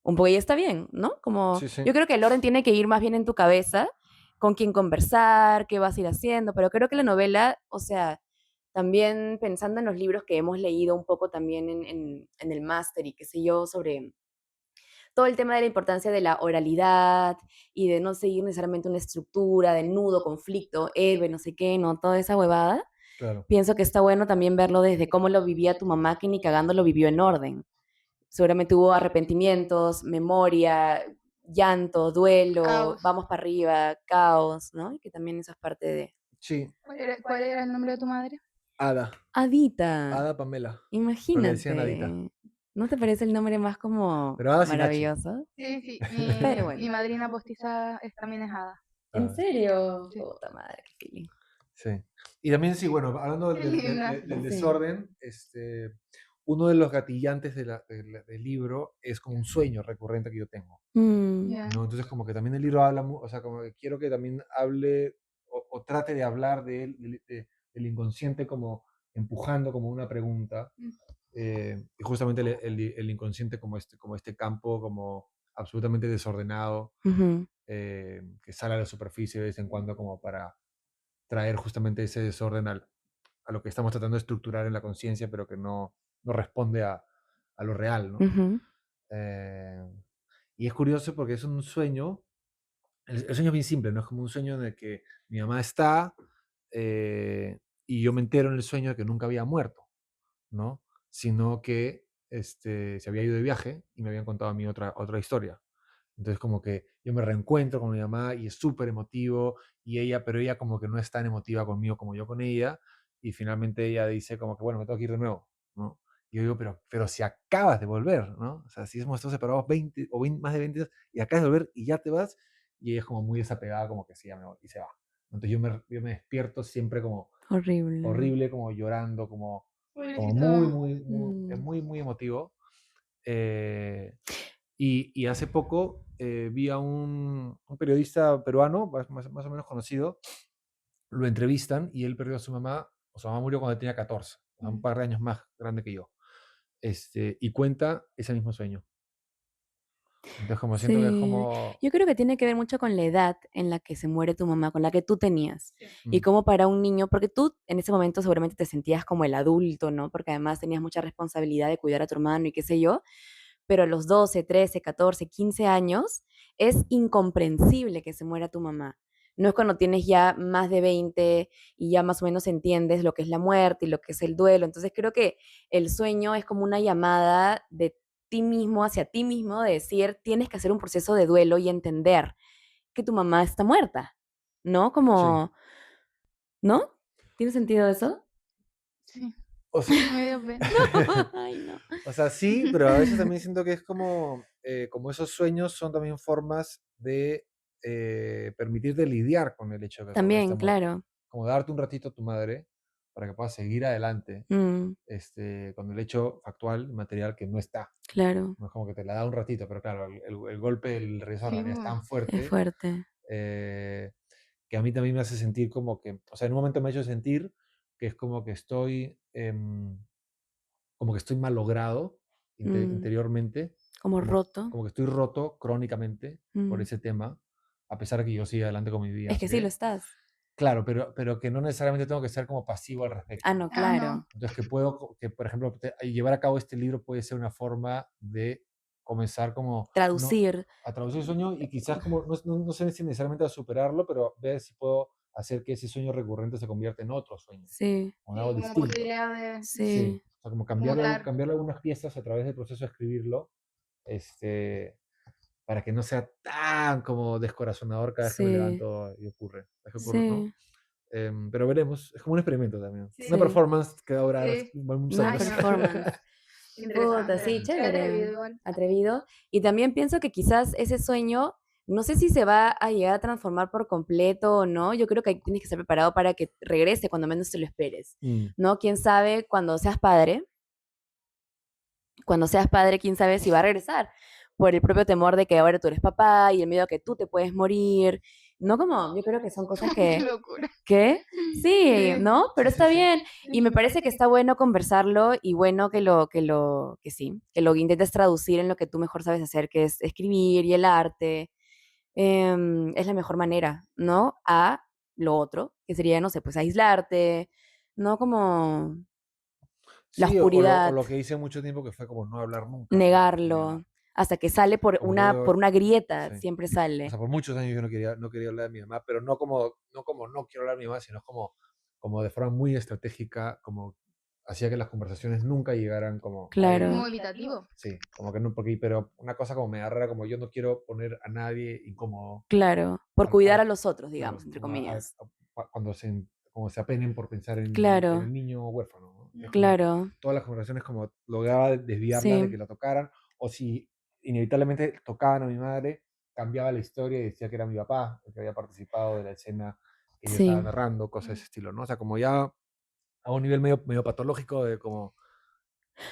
un poco y está bien, ¿no? Como sí, sí. yo creo que el orden tiene que ir más bien en tu cabeza, con quién conversar, qué vas a ir haciendo, pero creo que la novela, o sea, también pensando en los libros que hemos leído un poco también en el máster y qué sé yo, sobre todo el tema de la importancia de la oralidad y de no seguir necesariamente una estructura, de nudo, conflicto, héroe, no sé qué, ¿no? Toda esa huevada. Claro. Pienso que está bueno también verlo desde cómo lo vivía tu mamá, que ni cagando lo vivió en orden. Seguramente hubo arrepentimientos, memoria, llanto, duelo, Caos. vamos para arriba, caos, ¿no? Y que también eso es parte de... Sí, ¿Cuál era el nombre de tu madre? Ada. Adita, Ada Pamela. Pero le decían Adita. imagínate. ¿No te parece el nombre más como Pero Ada sin H. maravilloso? Sí, sí. Pero bueno. Mi madrina postiza también es Ada. ¿En Ah, serio? Sí. Puta madre, qué feeling. sí. Y también, sí, bueno, hablando Qué linda. del Sí. desorden, uno de los gatillantes del libro es como un sueño recurrente que yo tengo, Mm, Ya. ¿no? Entonces, como que también el libro habla, o sea, como que quiero que también hable o trate de hablar del inconsciente como empujando como una pregunta, Mm. y justamente el inconsciente como este campo como absolutamente desordenado, ujú, que sale a la superficie de vez en cuando como para traer justamente ese desorden a lo que estamos tratando de estructurar en la conciencia, pero que no responde a lo real, ¿no? ujú. Eh, y es curioso porque es un sueño, el sueño es bien simple, ¿no? Es como un sueño en el que mi mamá está y yo me entero en el sueño de que nunca había muerto, ¿no? Sino que se había ido de viaje y me habían contado a mí otra historia. Entonces como que yo me reencuentro con mi mamá y es súper emotivo pero ella como que no es tan emotiva conmigo como yo con ella y finalmente ella dice como que bueno, me tengo que ir de nuevo, ¿no? Y yo digo, pero si acabas de volver, ¿no? O sea, si hemos estado separados 20 o 20 más de 20 años y acabas de volver y ya te vas y ella es como muy desapegada, como que sí, ya me voy y se va. Entonces yo me despierto siempre como Horrible. horrible, como llorando, como Pobrecito. es Mm. muy emotivo. Eh, y hace poco vi a un periodista peruano, más o menos conocido, lo entrevistan y él perdió a su mamá, o su mamá murió cuando tenía 14, un par de años más grande que yo, y cuenta ese mismo sueño. Entonces como siento que es Sí, como... yo creo que tiene que ver mucho con la edad en la que se muere tu mamá, con la que tú tenías. Sí. Y mm, como para un niño, porque tú en ese momento seguramente te sentías como el adulto, ¿no? Porque además tenías mucha responsabilidad de cuidar a tu hermano y qué sé yo, pero a los 12, 13, 14, 15 años es incomprensible que se muera tu mamá. No es cuando tienes ya más de 20 y ya más o menos entiendes lo que es la muerte y lo que es el duelo. Entonces creo que el sueño es como una llamada de ti mismo hacia ti mismo de decir, tienes que hacer un proceso de duelo y entender que tu mamá está muerta, ¿no? sí. Como, ¿no? ¿Tiene sentido eso? Sí. O sea, Me dio pena. Ay, no. o sea, sí, pero a veces también siento que es como esos sueños son también formas de permitirte lidiar con el hecho de que tu mamá está También, muerta. claro. Como darte un ratito a tu madre para que puedas seguir adelante Mm, con el hecho factual, material que no está. claro, No es como que te la da un ratito, pero claro, el golpe del regresar a la Sí, vida es tan es fuerte fuerte. eh, que a mí también me hace sentir como que, o sea, en un momento me ha hecho sentir que es como que estoy malogrado Mm, interiormente, como roto. como que estoy roto crónicamente por Mm. ese tema, a pesar de que yo siga adelante con mi vida, Es no que sé sí lo qué. estás. Claro, pero que no necesariamente tengo que ser como pasivo al Ah, respecto. no, Ah, no. claro. Entonces, que por ejemplo, llevar a cabo este libro puede ser una forma de comenzar como no, Traducir. a traducir el sueño y quizás como, no sé si necesariamente a superarlo, pero ver si puedo hacer que ese sueño recurrente se convierta en otro sueño, Sí, o en Sí, algo como distinto. posibilidad de Sí, sí, o sea, como cambiarle, mutar. cambiarle algunas piezas a través del proceso de escribirlo, para que no sea tan como descorazonador cada vez que me sí, levanto y ocurre, ¿no? sí, Pero veremos, es como un experimento también. Una Sí. sí. performance que va a durar Sí. muchos Una años. Ay, no. performance. Puta, Interesante. sí, Qué atrevido chévere. igual. Atrevido. Y también pienso que quizás ese sueño, no sé si se va a llegar a transformar por completo o no. Yo creo que ahí tienes que estar preparado para que regrese cuando menos te lo esperes. Mm, ¿No? Quién sabe cuando seas padre. cuando seas padre, quién sabe si va a regresar, por el propio temor de que ahora tú eres papá y el miedo a que tú te puedes morir, ¿no? Como, yo creo que son cosas Qué que, locura. ¿qué? Sí, Sí. ¿no? Pero Sí, sí, está sí. bien, y me parece que está bueno conversarlo y bueno que sí, que lo intentes traducir en lo que tú mejor sabes hacer, que es escribir y el arte, es la mejor manera, ¿no? A lo otro, que sería, no sé, pues aislarte, ¿no? Como la Sí, o oscuridad, lo que hice mucho tiempo que fue como no hablar nunca, ¿no? Con mi negarlo, mamá. hasta que sale Como que por una grieta, sí. siempre O sale. sea, por muchos años yo no quería hablar de mi mamá, pero no quiero hablar de mi mamá, sino como de forma muy estratégica, como hacía que las conversaciones nunca llegaran como a Claro, Como ello. evitativo. Sí, como que no, porque, pero una cosa como me da rara, como yo no quiero poner a nadie incómodo, claro, por a- cuidar a- a los otros, digamos, claro, entre como comillas. como se apenen por pensar en Claro, el niño huérfano, ¿no? Es como claro, todas las conversaciones como lograba desviarlas de que sí, la tocaran, o si inevitablemente tocaban a mi madre, cambiaba la historia y decía que era mi papá, el que había participado de la escena que yo estaba sí. narrando, cosas de ese estilo, ¿no? O sea, como ya a un nivel medio patológico de como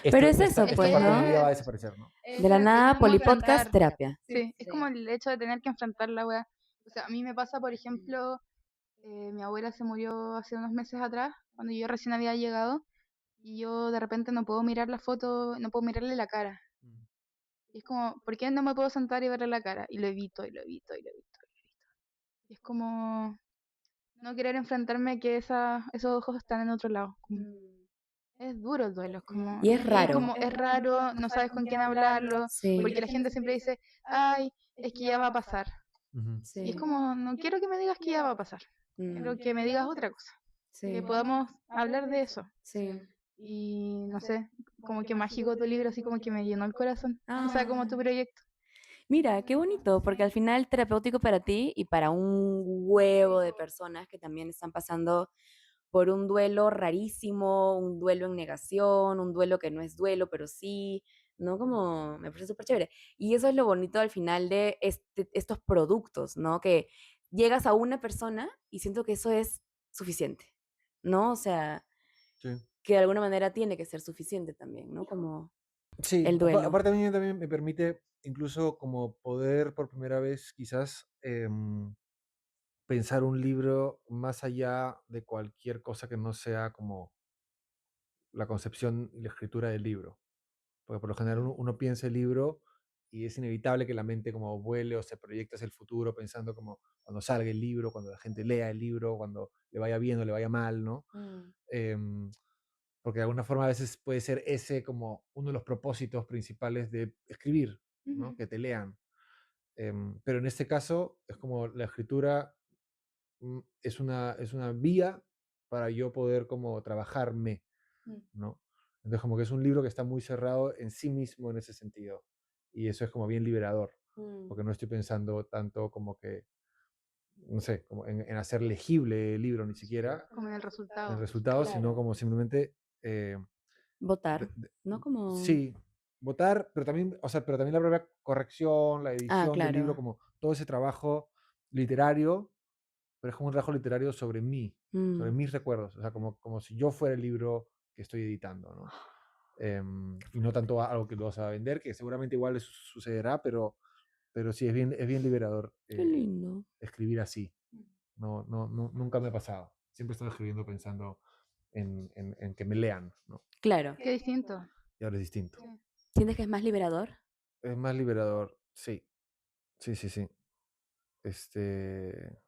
Pero esto, es eso, Es esta pues, parte de mi ¿no? vida va a que desaparecer, ¿no? De la es nada, como Polipodcast, enfrentar. terapia. Sí, es como el hecho de tener que enfrentar la wea. O sea, a mí me pasa, por ejemplo, mi abuela se murió hace unos meses atrás, cuando yo recién había llegado, y yo de repente no puedo mirar la foto, no puedo mirarle la cara. Y es como, ¿por qué no me puedo sentar y verle la cara? Y lo evito, y lo evito, y lo evito, y lo evito. Y es como no querer enfrentarme a que esos ojos están en otro lado. Es duro el duelo, es como, Y es raro. es raro, no sabes con quién hablarlo, Sí, porque la gente siempre dice, ay, es que ya va a pasar. Ujú. Y es sí. como, no quiero que me digas que ya va a pasar, quiero Mm, que me digas otra cosa, que sí, podamos hablar de eso. sí. Y no sé, como que mágico tu libro, así como que me llenó el corazón. O sea, como tu Ah. proyecto. Mira, qué bonito, porque al final terapéutico para ti y para un huevo de personas que también están pasando por un duelo rarísimo, un duelo en negación, un duelo que no es duelo, pero sí, ¿no? Como me parece súper chévere. Y eso es lo bonito al final de estos productos, ¿no? Que llegas a una persona y siento que eso es suficiente, ¿no? O sea, Sí. que de alguna manera tiene que ser suficiente también, ¿no? Como Sí, el duelo. aparte a mí también me permite incluso como poder por primera vez quizás pensar un libro más allá de cualquier cosa que no sea como la concepción y la escritura del libro. Porque por lo general uno piensa el libro y es inevitable que la mente como vuele o se proyecta hacia el futuro pensando como cuando salga el libro, cuando la gente lea el libro, cuando le vaya bien o le vaya mal, ¿no? Mm, Em, porque de alguna forma a veces puede ser ese como uno de los propósitos principales de escribir, ¿no? Ujú. Que te lean. Pero en este caso es como la escritura es una vía para yo poder como trabajarme, Mm. ¿no? Entonces como que es un libro que está muy cerrado en sí mismo en ese sentido. Y eso es como bien liberador, mm. porque no estoy pensando tanto como que, no sé, como en hacer legible el libro ni siquiera, Como en el en el resultado. resultado, sino Claro. como simplemente eh, Votar, ¿no? Como... sí, votar, pero también la propia corrección, la Ah, edición del libro, claro. como todo ese trabajo literario, pero es como un trabajo literario sobre mí, sobre Mm, mis recuerdos, o sea, como si yo fuera el libro que estoy editando, ¿no? Y no tanto algo que lo vas a vender, que seguramente igual eso sucederá, pero sí, es bien liberador qué lindo. escribir así. Nunca me ha pasado. Siempre he estado escribiendo pensando en que me lean, ¿no? Claro. Qué distinto. Y ahora es distinto. Sí. ¿Sientes que es más liberador? Es más liberador, sí. Sí, sí, sí. Este.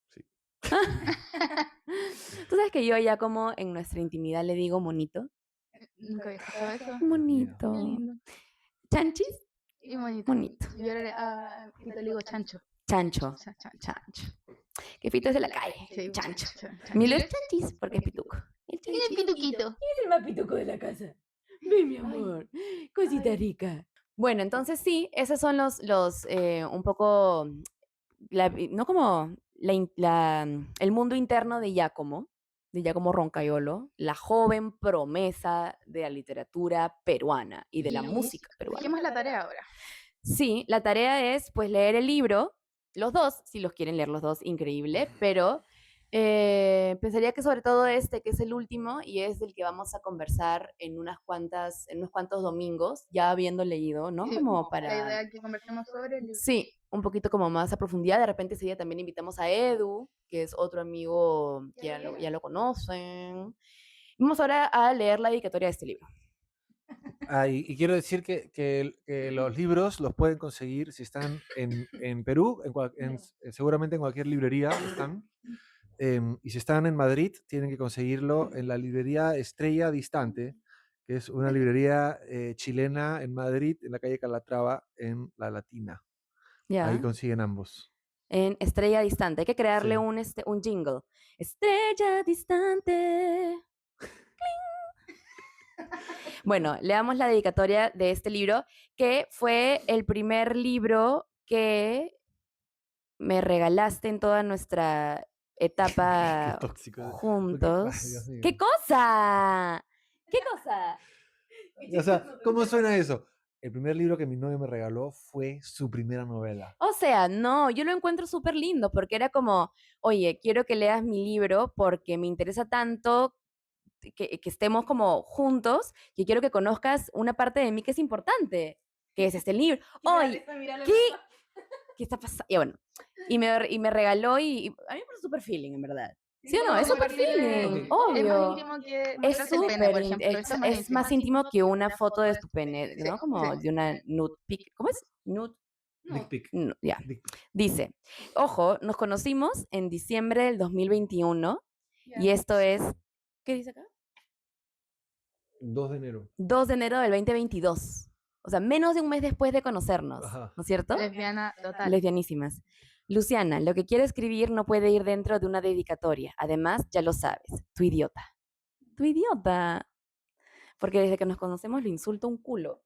Sí. Tú sabes que yo ya como en nuestra intimidad le digo monito. Nunca había escuchado eso. Dios mío. Monito. Qué lindo. Chanchis, Y bonito. monito. Yo ahora a Fito le digo chancho. Chancho, Chancho. chancho. Que Fito es de la calle. Sí, Chancho. chancho. Milo es chanchis porque es pituco. El Mira el chanchis pituquito. es el más pituco de la casa. Ven, mi amor. Cosita rica. Bueno, entonces sí, esos son un poco, no como el mundo interno de Giacomo Roncaiolo, la joven promesa de la literatura peruana y de la música peruana. Dejemos la tarea ahora. Sí, la tarea es pues leer el libro, los dos, si los quieren leer los dos, increíble, pero Pensaría que sobre todo este, que es el último y es del que vamos a conversar en unos cuantos domingos, ya habiendo leído, ¿no? Como La para, idea es que conversemos sobre el libro. sí, un poquito como más a profundidad. De repente ese día también invitamos a Edu, que es otro amigo que ya lo conocen. Vamos ahora a leer la dedicatoria de este libro. Y quiero decir que los libros los pueden conseguir si están en Perú, seguramente en cualquier librería están. Y si están en Madrid, tienen que conseguirlo en la librería Estrella Distante, que es una librería chilena en Madrid, en la calle Calatrava, en La Latina. Ahí Ya. consiguen ambos. En Estrella Distante. Hay que crearle Sí. un jingle. Estrella Distante. Bueno, leamos la dedicatoria de este libro, que fue el primer libro que me regalaste en toda nuestra Qué etapa tóxico. Ay, Dios juntos. mío. ¿Qué cosa? ¿Qué cosa? O sea, ¿cómo suena eso? El primer libro que mi novio me regaló fue su primera novela. O sea, no, yo lo encuentro súper lindo porque era como, oye, quiero que leas mi libro porque me interesa tanto que estemos como juntos y quiero que conozcas una parte de mí que es importante, que es este libro. Oye, ¿qué? ¿Qué está pasando? Y bueno, y me regaló y a mí me parece súper feeling, en verdad. ¿Sí o no? Es súper feeling, Es más obvio. íntimo que Es mostrarte el pene, por súper, ejemplo. Eso es más es íntimo. más íntimo que una foto de tu pene, ¿no? Sí, Como sí. de una nude pic. ¿Cómo es? Nude. Dick pic. Ya. Dick pic. Dice, ojo, nos conocimos en diciembre del 2021 y esto es, ¿qué dice acá? 2 de enero. 2 de enero del 2022. O sea, menos de un mes después de conocernos, Ajá. ¿no es cierto? Lesbiana total. Lesbianísimas. Luciana, lo que quiero escribir no puede ir dentro de una dedicatoria. Además, ya lo sabes, tu idiota. Tu idiota. Porque desde que nos conocemos lo insulto un culo.